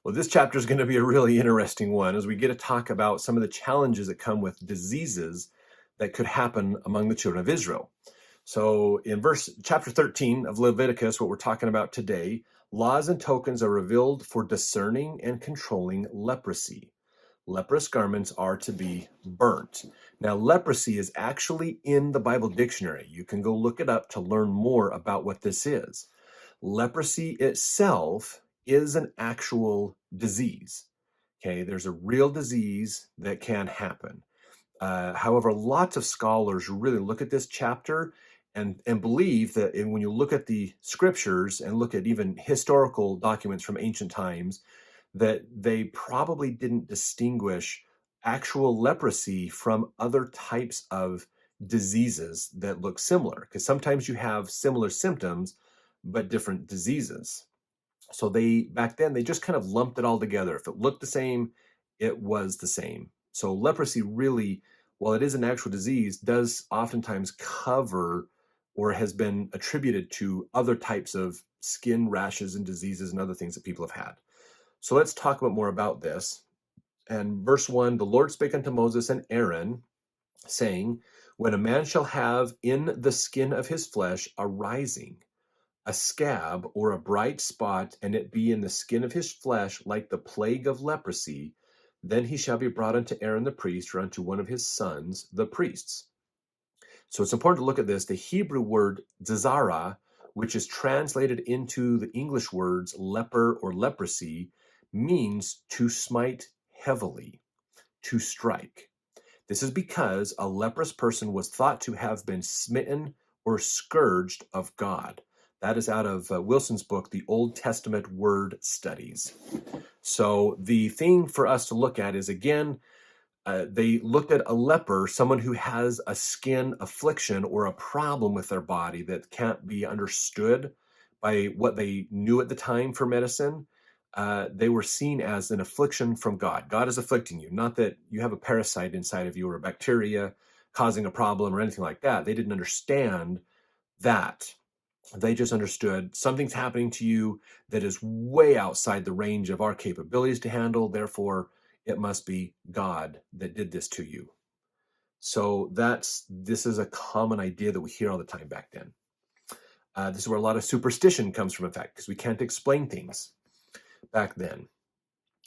Well, this chapter is going to be a really interesting one as we get to talk about some of the challenges that come with diseases that could happen among the children of Israel. So in chapter 13 of Leviticus, what we're talking about today, laws and tokens are revealed for discerning and controlling leprosy. Leprous garments are to be burnt. Now, leprosy is actually in the Bible dictionary. You can go look it up to learn more about what this is. Leprosy itself is an actual disease. Okay, there's a real disease that can happen. However, lots of scholars really look at this chapter and believe that when you look at the scriptures and look at even historical documents from ancient times, that they probably didn't distinguish actual leprosy from other types of diseases that look similar. Because sometimes you have similar symptoms, but different diseases. So back then, they just kind of lumped it all together. If it looked the same, it was the same. So leprosy really, while it is an actual disease, does oftentimes cover or has been attributed to other types of skin rashes and diseases and other things that people have had. So let's talk about more about this. And verse 1, the Lord spake unto Moses and Aaron, saying, when a man shall have in the skin of his flesh a rising, a scab or a bright spot, and it be in the skin of his flesh like the plague of leprosy, then he shall be brought unto Aaron the priest, or unto one of his sons, the priests. So it's important to look at this. The Hebrew word zazara, which is translated into the English words leper or leprosy, means to smite heavily, to strike. This is because a leprous person was thought to have been smitten or scourged of God. That is out of Wilson's book, The Old Testament Word Studies. So the thing for us to look at is, again, they looked at a leper, someone who has a skin affliction or a problem with their body that can't be understood by what they knew at the time for medicine. They were seen as an affliction from God. God is afflicting you, not that you have a parasite inside of you or a bacteria causing a problem or anything like that. They didn't understand that. They just understood something's happening to you that is way outside the range of our capabilities to handle. Therefore, it must be God that did this to you. So this is a common idea that we hear all the time back then. This is where a lot of superstition comes from, in fact, because we can't explain things back then.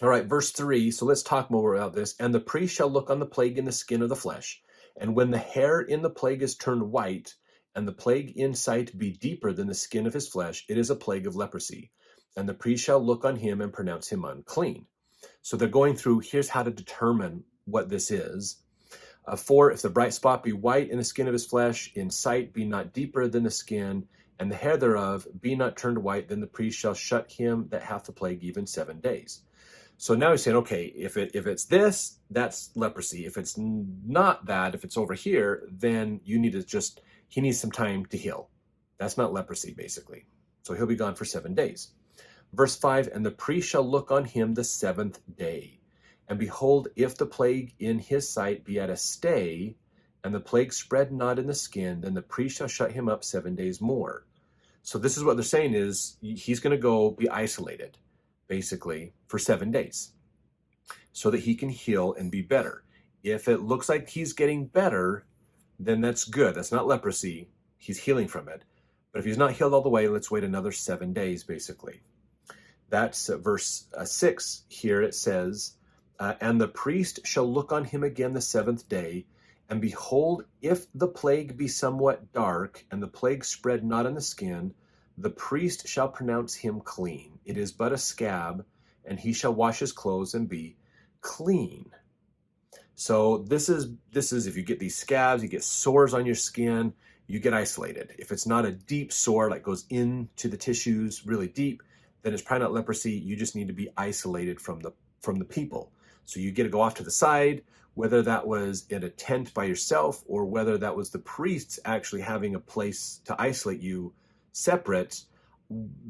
All right, verse 3. So let's talk more about this. And the priest shall look on the plague in the skin of the flesh. And when the hair in the plague is turned white, and the plague in sight be deeper than the skin of his flesh, it is a plague of leprosy. And the priest shall look on him and pronounce him unclean. So they're going through, here's how to determine what this is. 4, if the bright spot be white in the skin of his flesh, in sight be not deeper than the skin, and the hair thereof be not turned white, then the priest shall shut him that hath the plague even 7 days. So now he's saying, okay, if it's this, that's leprosy. If it's not that, if it's over here, then he needs some time to heal. That's not leprosy, basically. So he'll be gone for 7 days. Verse 5, and the priest shall look on him the 7th day. And behold, if the plague in his sight be at a stay, and the plague spread not in the skin, then the priest shall shut him up 7 days more. So this is what they're saying is he's going to go be isolated, basically, for 7 days so that he can heal and be better. If it looks like he's getting better, then that's good. That's not leprosy. He's healing from it. But if he's not healed all the way, let's wait another 7 days, basically. That's verse 6 here. It says, and the priest shall look on him again the 7th day, and behold, if the plague be somewhat dark, and the plague spread not in the skin, the priest shall pronounce him clean. It is but a scab, and he shall wash his clothes and be clean. So this is if you get these scabs, you get sores on your skin, you get isolated. If it's not a deep sore, like goes into the tissues really deep, then it's probably not leprosy. You just need to be isolated from the people. So you get to go off to the side, whether that was in a tent by yourself or whether that was the priests actually having a place to isolate you separate.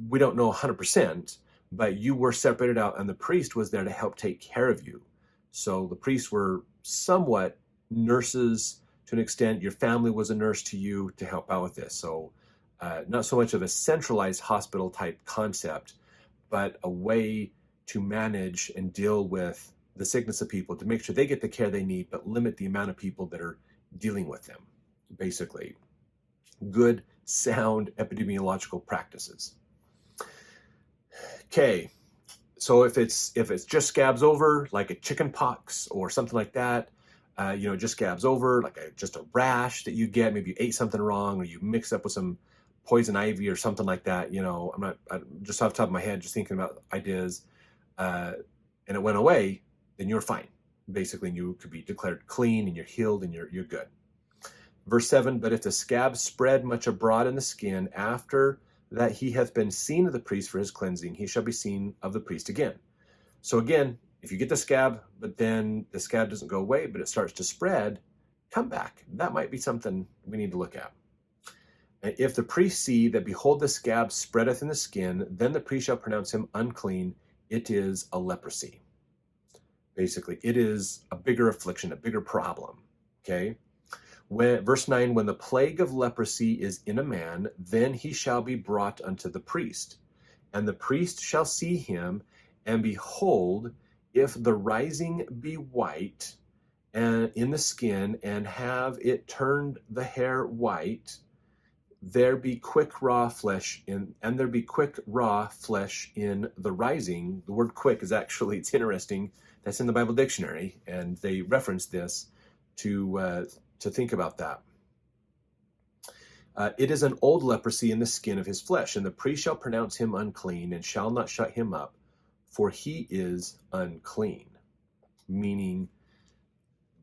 We don't know 100%, but you were separated out and the priest was there to help take care of you. So the priests were somewhat nurses to an extent. Your family was a nurse to you to help out with this. So not so much of a centralized hospital type concept, but a way to manage and deal with the sickness of people, to make sure they get the care they need, but limit the amount of people that are dealing with them, basically. Good, sound epidemiological practices. Okay, so if it's just scabs over, like a chicken pox or something like that, just scabs over, like just a rash that you get, maybe you ate something wrong or you mix up with some poison ivy or something like that, I'm just off the top of my head, just thinking about ideas, and it went away, then you're fine. Basically, you could be declared clean and you're healed and you're good. Verse 7, but if the scab spread much abroad in the skin, after that he hath been seen of the priest for his cleansing, he shall be seen of the priest again. So again, if you get the scab, but then the scab doesn't go away, but it starts to spread, come back. That might be something we need to look at. And if the priest see that, behold, the scab spreadeth in the skin, then the priest shall pronounce him unclean. It is a leprosy. Basically, it is a bigger affliction, a bigger problem. Okay? Verse 9, when the plague of leprosy is in a man, then he shall be brought unto the priest. And the priest shall see him, and behold, if the rising be white and in the skin, and have it turned the hair white, there be quick raw flesh in the rising. The word quick is actually, it's interesting, that's in the Bible dictionary, and they reference this to think about that. It is an old leprosy in the skin of his flesh, and the priest shall pronounce him unclean, and shall not shut him up, for he is unclean. Meaning,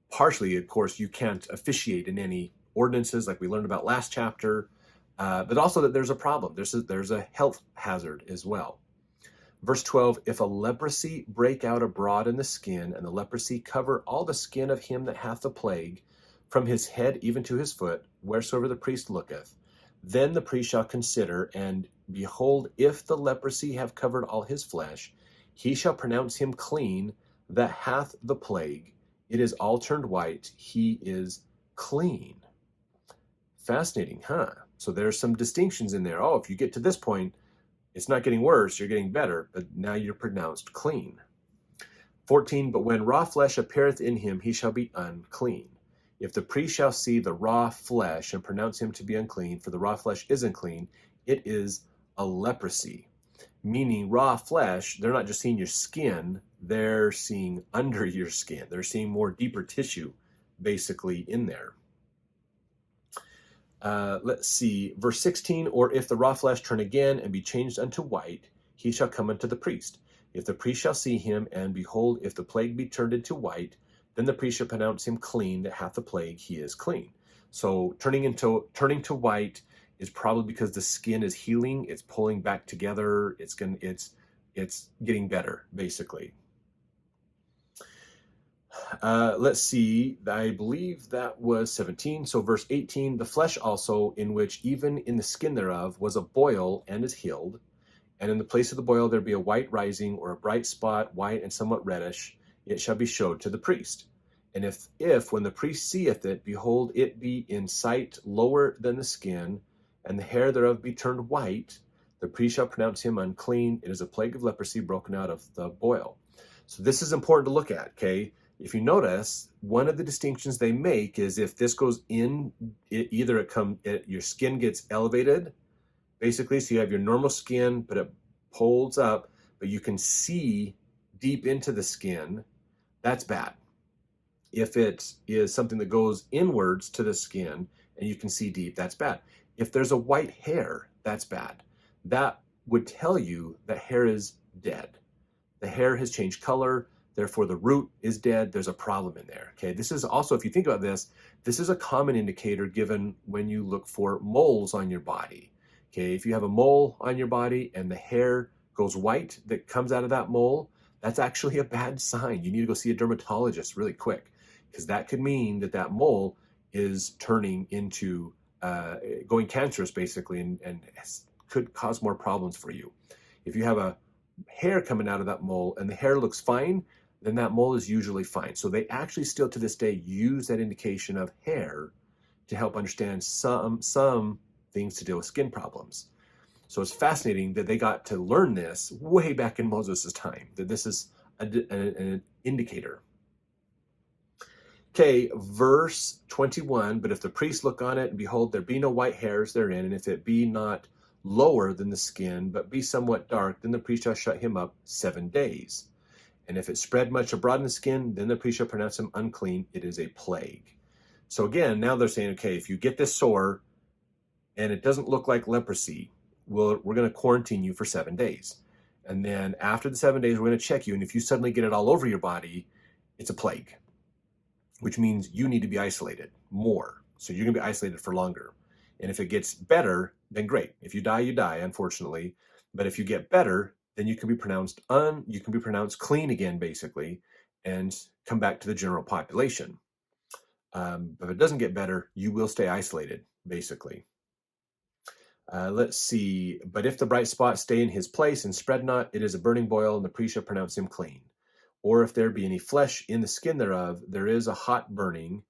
partially, of course, you can't officiate in any ordinances like we learned about last chapter, but also that there's a problem. There's a health hazard as well. Verse 12, if a leprosy break out abroad in the skin, and the leprosy cover all the skin of him that hath the plague, from his head even to his foot, wheresoever the priest looketh, then the priest shall consider, and behold, if the leprosy have covered all his flesh, he shall pronounce him clean that hath the plague. It is all turned white. He is clean. Fascinating, huh? So there's some distinctions in there. Oh, if you get to this point, it's not getting worse, you're getting better, but now you're pronounced clean. 14, but when raw flesh appeareth in him, he shall be unclean. If the priest shall see the raw flesh and pronounce him to be unclean, for the raw flesh is unclean, it is a leprosy. Meaning raw flesh, they're not just seeing your skin, they're seeing under your skin. They're seeing more deeper tissue, basically, in there. Let's see, verse 16, or if the raw flesh turn again and be changed unto white, he shall come unto the priest. If the priest shall see him, and behold, if the plague be turned into white, then the priest shall pronounce him clean that hath the plague, he is clean. So turning to white is probably because the skin is healing, it's pulling back together, it's getting better, basically. Let's see, I believe that was 17. So verse 18, the flesh also, in which even in the skin thereof was a boil, and is healed, and in the place of the boil there be a white rising, or a bright spot, white and somewhat reddish, it shall be showed to the priest. And if when the priest seeth it, behold, it be in sight lower than the skin, and the hair thereof be turned white, the priest shall pronounce him unclean. It is a plague of leprosy broken out of the boil. So this is important to look at, okay? If you notice, one of the distinctions they make is if this goes in, your skin gets elevated, basically, so you have your normal skin, but it holds up, but you can see deep into the skin, that's bad. If it is something that goes inwards to the skin and you can see deep, that's bad. If there's a white hair, that's bad. That would tell you that hair is dead. The hair has changed color, therefore the root is dead. There's a problem in there. Okay, this is also, if you think about this, this is a common indicator given when you look for moles on your body. Okay, if you have a mole on your body and the hair goes white that comes out of that mole, that's actually a bad sign. You need to go see a dermatologist really quick, because that could mean that that mole is turning into going cancerous, basically, and could cause more problems for you. If you have a hair coming out of that mole and the hair looks fine, then that mole is usually fine. So they actually still to this day use that indication of hair to help understand some things to deal with skin problems. So it's fascinating that they got to learn this way back in Moses' time, that this is an indicator. Okay, verse 21, but if the priest look on it, and behold, there be no white hairs therein, and if it be not lower than the skin, but be somewhat dark, then the priest shall shut him up 7 days. And if it spread much abroad in the skin, then the priest shall pronounce him unclean. It is a plague. So again, now they're saying, okay, if you get this sore and it doesn't look like leprosy, we're going to quarantine you for 7 days. And then after the 7 days, we're going to check you. And if you suddenly get it all over your body, it's a plague, which means you need to be isolated more. So you're going to be isolated for longer. And if it gets better, then great. If you die, you die, unfortunately. But if you get better, then you can be pronounced clean again, basically, and come back to the general population. But if it doesn't get better, you will stay isolated, basically. Let's see. But if the bright spot stay in his place and spread not, it is a burning boil, and the priest shall pronounce him clean. Or if there be any flesh in the skin thereof, there is a hot burning,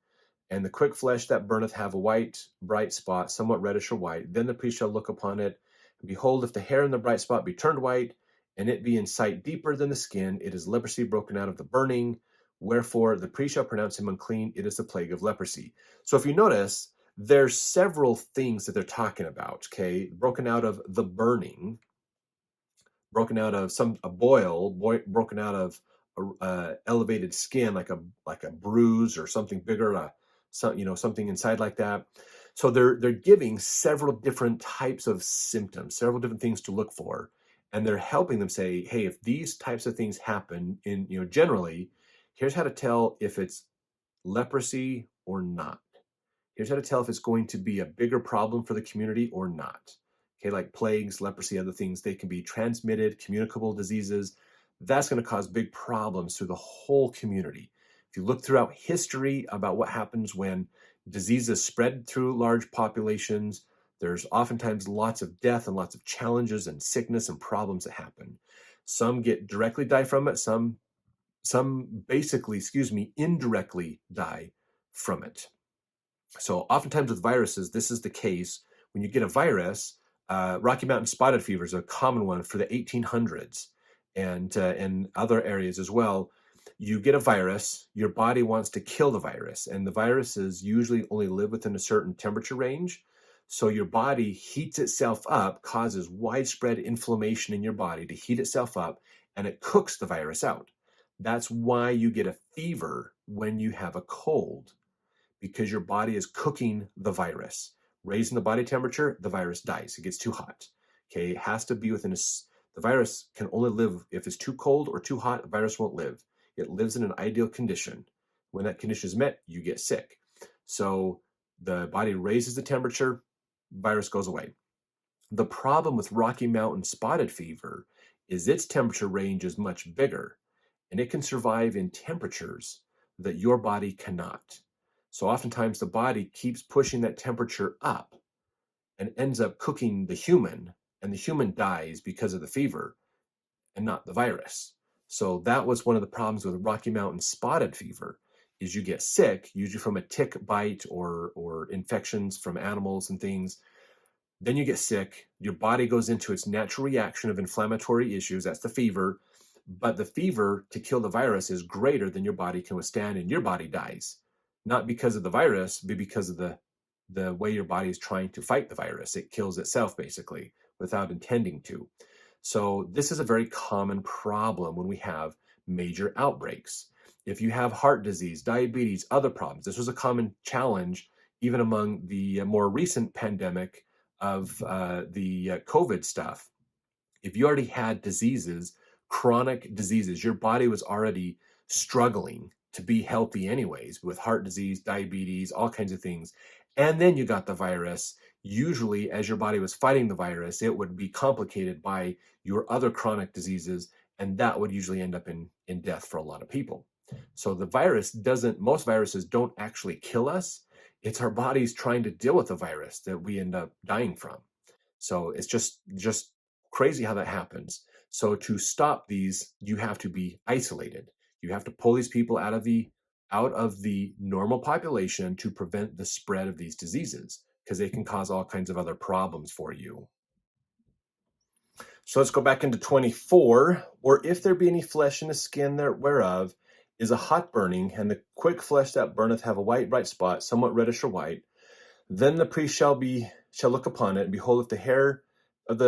and the quick flesh that burneth have a white, bright spot, somewhat reddish or white. Then the priest shall look upon it, and behold, if the hair in the bright spot be turned white, and it be in sight deeper than the skin, it is leprosy broken out of the burning. Wherefore the priest shall pronounce him unclean. It is the plague of leprosy. So if you notice, there's several things that they're talking about, okay? Broken out of the burning, broken out of a boil, broken out of elevated skin, like a bruise or something bigger, something inside like that. So they're giving several different types of symptoms, several different things to look for, and they're helping them say, hey, if these types of things happen generally, here's how to tell if it's leprosy or not. Here's how to tell if it's going to be a bigger problem for the community or not. Okay, like plagues, leprosy, other things, they can be transmitted, communicable diseases. That's going to cause big problems through the whole community. If you look throughout history about what happens when diseases spread through large populations, there's oftentimes lots of death and lots of challenges and sickness and problems that happen. Some directly die from it, some basically, indirectly die from it. So oftentimes with viruses, this is the case. When you get a virus, Rocky Mountain spotted fever is a common one for the 1800s and other areas as well. You get a virus, your body wants to kill the virus, and the viruses usually only live within a certain temperature range. So your body heats itself up, causes widespread inflammation in your body to heat itself up, and it cooks the virus out. That's why you get a fever when you have a cold, because your body is cooking the virus. Raising the body temperature, the virus dies. It gets too hot. Okay, it has to be the virus can only live, if it's too cold or too hot, the virus won't live. It lives in an ideal condition. When that condition is met, you get sick. So the body raises the temperature, virus goes away. The problem with Rocky Mountain spotted fever is its temperature range is much bigger, and it can survive in temperatures that your body cannot. So oftentimes the body keeps pushing that temperature up and ends up cooking the human, and the human dies because of the fever and not the virus. So that was one of the problems with Rocky Mountain spotted fever, is you get sick, usually from a tick bite or infections from animals and things. Then you get sick, your body goes into its natural reaction of inflammatory issues, that's the fever, but the fever to kill the virus is greater than your body can withstand, and your body dies. Not because of the virus, but because of the way your body is trying to fight the virus. It kills itself, basically, without intending to. So this is a very common problem when we have major outbreaks. If you have heart disease, diabetes, other problems, this was a common challenge even among the more recent pandemic of the COVID stuff. If you already had diseases, chronic diseases, your body was already struggling to be healthy anyways, with heart disease, diabetes, all kinds of things. And then you got the virus. Usually, as your body was fighting the virus, it would be complicated by your other chronic diseases, and that would usually end up in death for a lot of people. So most viruses don't actually kill us. It's our bodies trying to deal with the virus that we end up dying from. So it's just crazy how that happens. So to stop these, you have to be isolated. You have to pull these people out of the normal population to prevent the spread of these diseases, because they can cause all kinds of other problems for you. So let's go back into 24. Or if there be any flesh in the skin whereof is a hot burning, and the quick flesh that burneth have a white bright spot, somewhat reddish or white, then the priest shall look upon it, and behold, if the hair of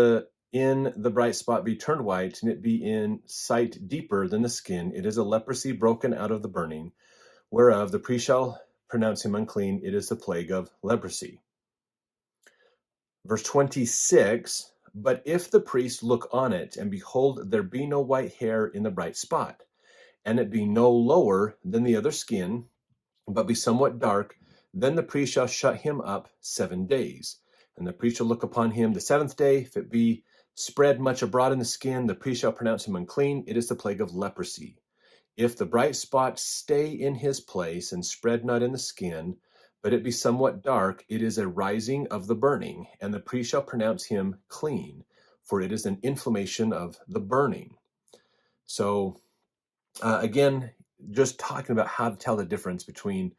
in the bright spot be turned white, and it be in sight deeper than the skin, it is a leprosy broken out of the burning, whereof the priest shall pronounce him unclean. It is the plague of leprosy. Verse 26, but if the priest look on it, and behold, there be no white hair in the bright spot, and it be no lower than the other skin, but be somewhat dark, then the priest shall shut him up 7 days. And the priest shall look upon him the 7th day. If it be spread much abroad in the skin, the priest shall pronounce him unclean. It is the plague of leprosy. If the bright spot stay in his place and spread not in the skin, but it be somewhat dark, it is a rising of the burning, and the priest shall pronounce him clean, for it is an inflammation of the burning. So, again, just talking about how to tell the difference between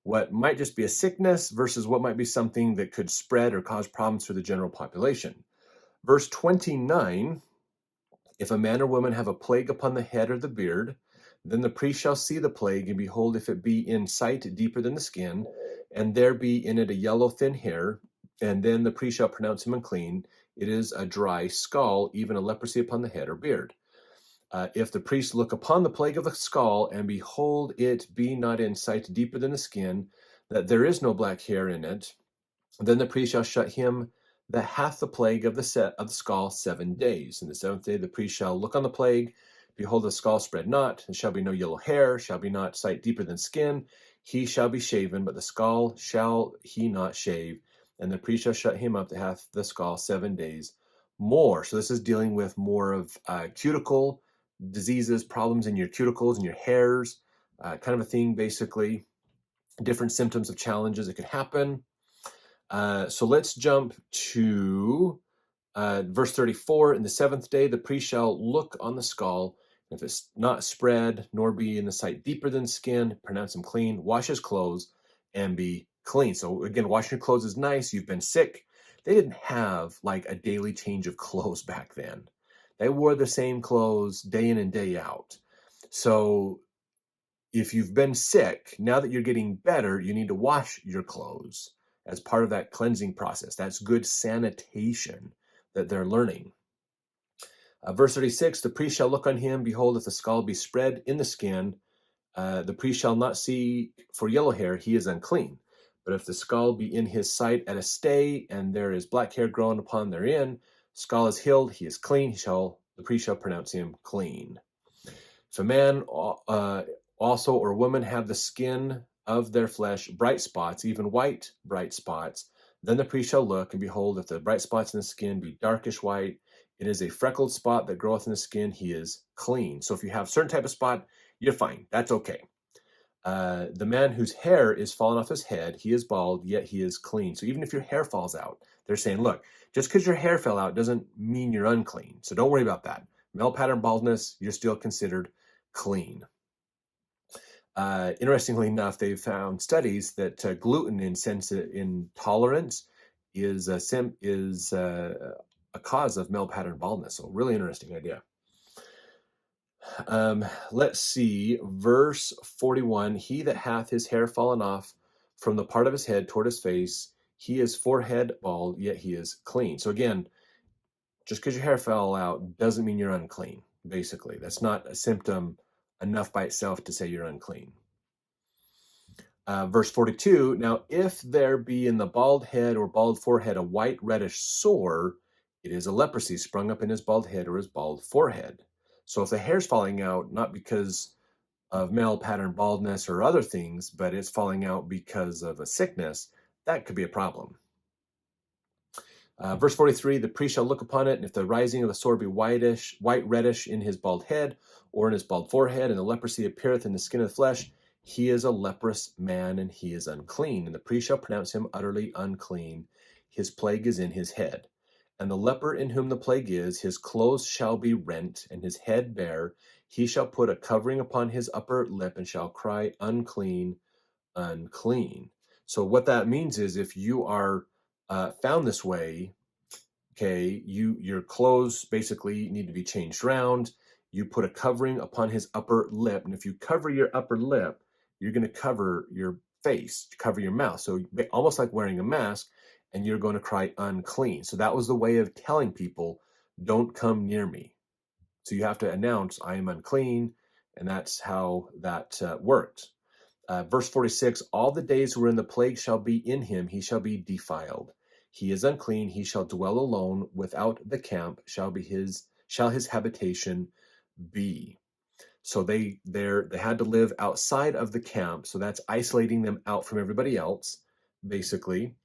what might just be a sickness versus what might be something that could spread or cause problems for the general population. Verse 29, if a man or woman have a plague upon the head or the beard, then the priest shall see the plague, and behold, if it be in sight deeper than the skin, and there be in it a yellow thin hair, and then the priest shall pronounce him unclean. It is a dry skull, even a leprosy upon the head or beard. If the priest look upon the plague of the skull, and behold, it be not in sight deeper than the skin, that there is no black hair in it, then the priest shall shut him that hath the plague of the skull 7 days. And the 7th day the priest shall look on the plague. Behold, the skull spread not, and shall be no yellow hair, shall be not sight deeper than skin. He shall be shaven, but the skull shall he not shave. And the priest shall shut him up that hath the skull 7 days more. So this is dealing with more of cuticle diseases, problems in your cuticles and your hairs, kind of a thing, basically. Different symptoms of challenges that could happen. So let's jump to verse 34. In the 7th day, the priest shall look on the skull. If it's not spread, nor be in the sight deeper than skin, pronounce him clean, wash his clothes, and be clean. So again, washing your clothes is nice. You've been sick. They didn't have like a daily change of clothes back then. They wore the same clothes day in and day out. So if you've been sick, now that you're getting better, you need to wash your clothes as part of that cleansing process. That's good sanitation that they're learning. Verse 36, the priest shall look on him. Behold, if the skull be spread in the skin, the priest shall not see for yellow hair, he is unclean. But if the skull be in his sight at a stay, and there is black hair growing upon therein, skull is healed, he is clean, the priest shall pronounce him clean. If a man also or woman have the skin of their flesh bright spots, even white bright spots, then the priest shall look, and behold, if the bright spots in the skin be darkish white, it is a freckled spot that groweth in the skin, he is clean. So if you have a certain type of spot, you're fine. That's okay. The man whose hair is fallen off his head, he is bald, yet he is clean. So even if your hair falls out, they're saying, look, just because your hair fell out doesn't mean you're unclean. So don't worry about that. Male pattern baldness, you're still considered clean. Interestingly enough, they've found studies that gluten intolerance is a cause of male pattern baldness. So really interesting idea. Let's see, verse 41, he that hath his hair fallen off from the part of his head toward his face, he is forehead bald, yet he is clean. So again, just because your hair fell out doesn't mean you're unclean, basically. That's not a symptom enough by itself to say you're unclean. Verse 42, now if there be in the bald head or bald forehead a white reddish sore, it is a leprosy sprung up in his bald head or his bald forehead. So if the hair's falling out, not because of male pattern baldness or other things, but it's falling out because of a sickness, that could be a problem. Verse 43, the priest shall look upon it, and if the rising of the sore be white reddish in his bald head or in his bald forehead, and the leprosy appeareth in the skin of the flesh, he is a leprous man, and he is unclean. And the priest shall pronounce him utterly unclean. His plague is in his head. And the leper in whom the plague is, his clothes shall be rent, and his head bare. He shall put a covering upon his upper lip, and shall cry, unclean, unclean. So what that means is if you are found this way, okay, your clothes basically need to be changed around. You put a covering upon his upper lip. And if you cover your upper lip, you're going to cover your face, cover your mouth. So almost like wearing a mask, and you're going to cry unclean. So that was the way of telling people, don't come near me. So you have to announce, I am unclean. And that's how that worked. Verse 46, all the days wherein the plague shall be in him, he shall be defiled. He is unclean, he shall dwell alone without the camp, shall his habitation be. So they had to live outside of the camp, so that's isolating them out from everybody else, basically.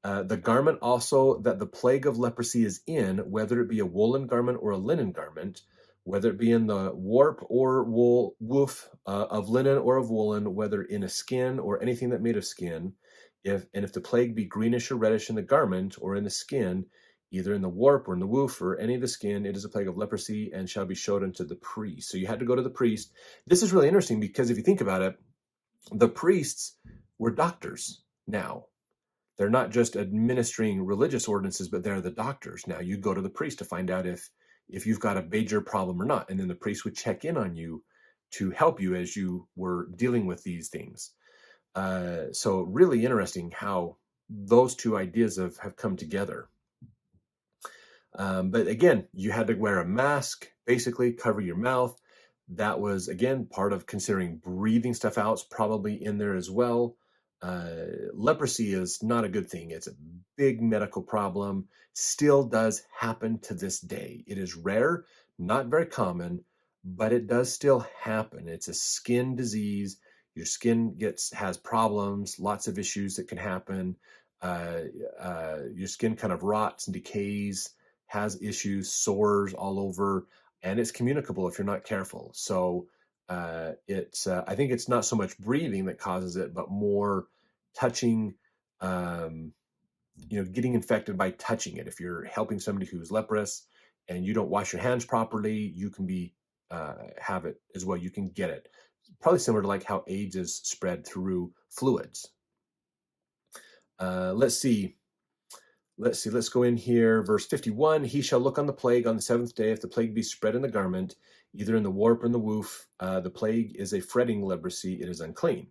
The garment also that the plague of leprosy is in, whether it be a woolen garment or a linen garment, whether it be in the warp or woof of linen or of woolen, whether in a skin or anything that made of skin, if the plague be greenish or reddish in the garment or in the skin, either in the warp or in the woof or any of the skin, it is a plague of leprosy and shall be showed unto the priest. So you had to go to the priest. This is really interesting because if you think about it, the priests were doctors now. They're not just administering religious ordinances, but they're the doctors. Now you go to the priest to find out if you've got a major problem or not. And then the priest would check in on you to help you as you were dealing with these things. So really interesting how those two ideas have come together. But again, you had to wear a mask, basically cover your mouth. That was, again, part of considering breathing stuff out. It's probably in there as well. Leprosy is not a good thing. It's a big medical problem. Still does happen to this day. It is rare, not very common, but it does still happen. It's a skin disease. Your skin has problems, lots of issues that can happen. Your skin kind of rots and decays, has issues, sores all over, and it's communicable if you're not careful. So I think it's not so much breathing that causes it, but more touching, getting infected by touching it. If you're helping somebody who's leprous and you don't wash your hands properly, you can have it as well. You can get it. Probably similar to like how AIDS is spread through fluids. Let's see. Let's go in here. Verse 51, he shall look on the plague on the seventh day. If the plague be spread in the garment, either in the warp or in the woof, the plague is a fretting leprosy. It is unclean.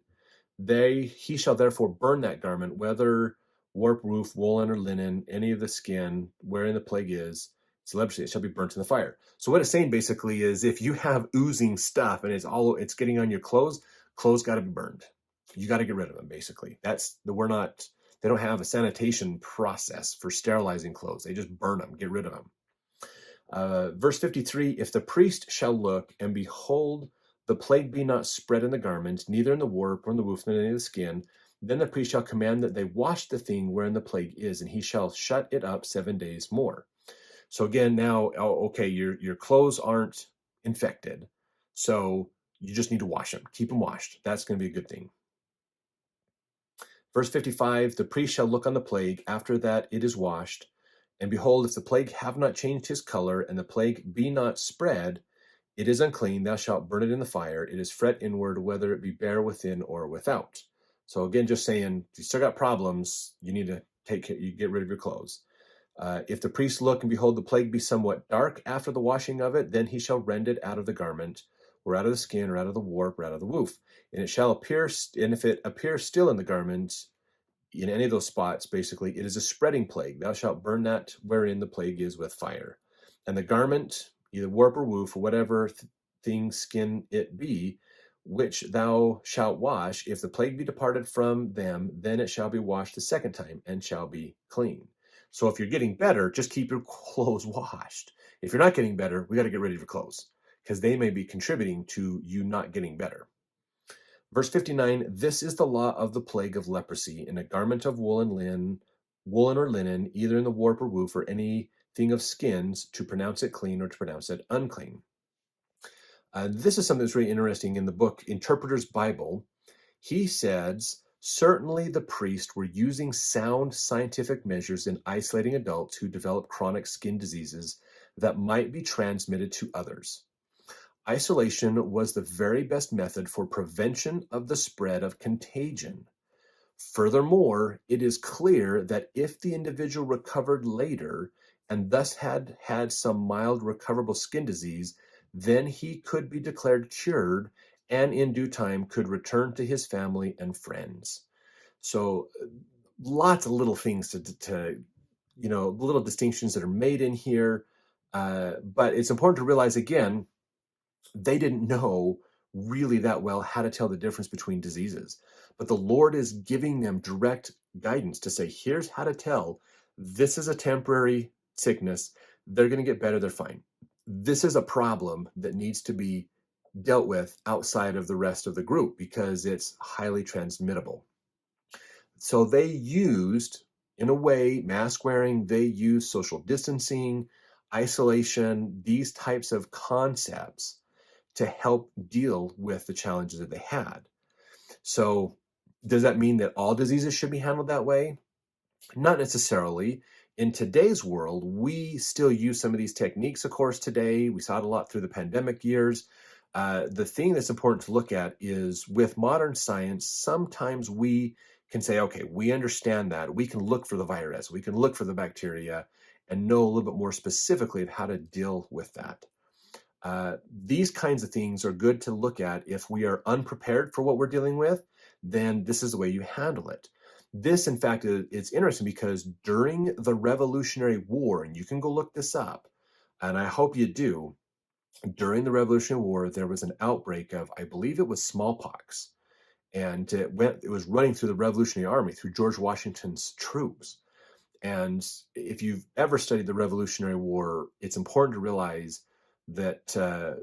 He shall therefore burn that garment, whether warp, woof, woolen, or linen, any of the skin wherein the plague is. It's leprosy. It shall be burnt in the fire. So what it's saying basically is if you have oozing stuff and it's getting on your clothes got to be burned. You got to get rid of them, basically. They don't have a sanitation process for sterilizing clothes. They just burn them, get rid of them. Verse 53, if the priest shall look, and behold, the plague be not spread in the garment, neither in the warp or in the woof, nor in any of the skin, then the priest shall command that they wash the thing wherein the plague is, and he shall shut it up 7 days more. So again, now, your clothes aren't infected, so you just need to wash them. Keep them washed. That's going to be a good thing. Verse 55, the priest shall look on the plague after that it is washed, and behold, if the plague have not changed his color, and the plague be not spread, it is unclean, thou shalt burn it in the fire. It is fret inward, whether it be bare within or without. So again, just saying, if you still got problems, you need to you get rid of your clothes. If the priest look and behold the plague be somewhat dark after the washing of it, then he shall rend it out of the garment, or out of the skin, or out of the warp, or out of the woof. And it shall appear, and if it appears still in the garment, in any of those spots, basically, it is a spreading plague. Thou shalt burn that wherein the plague is with fire. And the garment, either warp or woof, or whatever thing skin it be, which thou shalt wash, if the plague be departed from them, then it shall be washed the second time, and shall be clean. So if you're getting better, just keep your clothes washed. If you're not getting better, we got to get rid of your clothes, because they may be contributing to you not getting better. Verse 59, this is the law of the plague of leprosy, in a garment of woolen or linen, either in the warp or woof, or anything of skins, to pronounce it clean or to pronounce it unclean. This is something that's really interesting in the book Interpreter's Bible. He says, certainly the priests were using sound scientific measures in isolating adults who develop chronic skin diseases that might be transmitted to others. Isolation was the very best method for prevention of the spread of contagion. Furthermore, it is clear that if the individual recovered later and thus had some mild recoverable skin disease, then he could be declared cured and in due time could return to his family and friends. So lots of little things to little distinctions that are made in here. But it's important to realize, again, they didn't know really that well how to tell the difference between diseases. But the Lord is giving them direct guidance to say, here's how to tell. This is a temporary sickness. They're going to get better. They're fine. This is a problem that needs to be dealt with outside of the rest of the group because it's highly transmittable. So they used, in a way, mask wearing, they used social distancing, isolation, these types of concepts to help deal with the challenges that they had. So does that mean that all diseases should be handled that way? Not necessarily. In today's world, we still use some of these techniques, of course, today. We saw it a lot through the pandemic years. The thing that's important to look at is with modern science, sometimes we can say, okay, we understand that. We can look for the virus, we can look for the bacteria, and know a little bit more specifically of how to deal with that. These kinds of things are good to look at. If we are unprepared for what we're dealing with, then this is the way you handle it. This, in fact, it's interesting because during the Revolutionary War, and you can go look this up, and I hope you do, during the Revolutionary War, there was an outbreak of, I believe it was smallpox, and it was running through the Revolutionary Army, through George Washington's troops. And if you've ever studied the Revolutionary War, it's important to realize that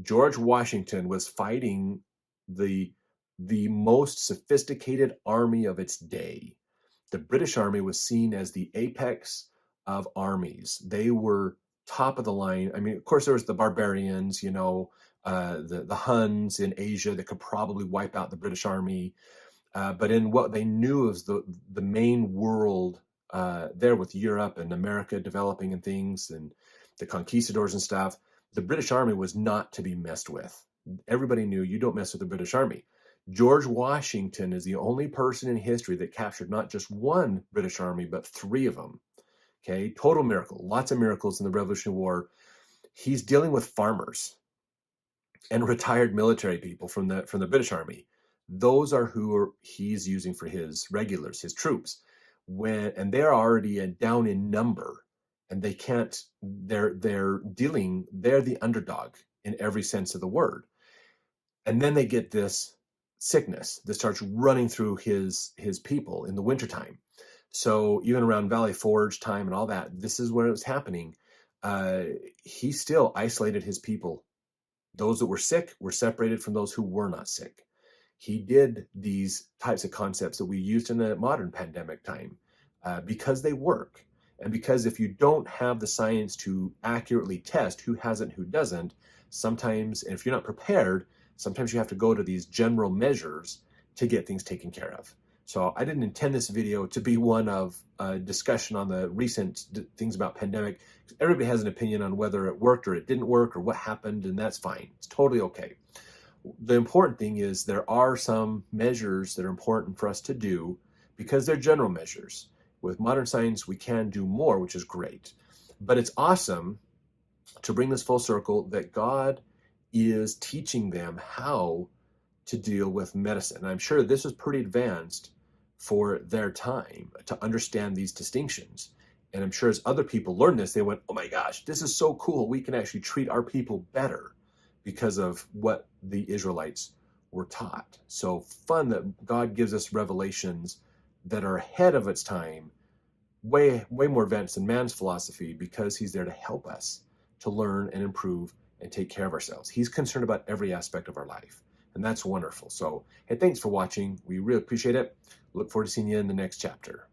George Washington was fighting the most sophisticated army of its day. The British Army was seen as the apex of armies. They were top of the line. I mean, of course, there was the barbarians, the Huns in Asia that could probably wipe out the British Army. But in what they knew as the main world there with Europe and America developing and things and the conquistadors and stuff, the British Army was not to be messed with. Everybody knew you don't mess with the British Army. George Washington is the only person in history that captured not just one British Army, but 3 of them. Okay, total miracle. Lots of miracles in the Revolutionary War. He's dealing with farmers and retired military people from the British Army. Those are who he's using for his regulars, his troops. And they're already down in number, and they can't. They're the underdog in every sense of the word. And then they get this sickness that starts running through his people in the wintertime. So even around Valley Forge time and all that, this is where it was happening. He still isolated his people. Those that were sick were separated from those who were not sick. He did these types of concepts that we used in the modern pandemic time because they work. And because if you don't have the science to accurately test who has it and who doesn't, sometimes, and if you're not prepared, sometimes you have to go to these general measures to get things taken care of. So I didn't intend this video to be one of discussion on the recent things about pandemic. Everybody has an opinion on whether it worked or it didn't work or what happened, and that's fine. It's totally okay. The important thing is there are some measures that are important for us to do because they're general measures. With modern science, we can do more, which is great. But it's awesome to bring this full circle that God is teaching them how to deal with medicine. And I'm sure this was pretty advanced for their time to understand these distinctions. And I'm sure as other people learned this, they went, oh my gosh, this is so cool. We can actually treat our people better because of what the Israelites were taught. So fun that God gives us revelations that are ahead of its time, way more advanced than man's philosophy, because he's there to help us to learn and improve and take care of ourselves. He's concerned about every aspect of our life, and that's wonderful. So, hey, thanks for watching. We really appreciate it. Look forward to seeing you in the next chapter.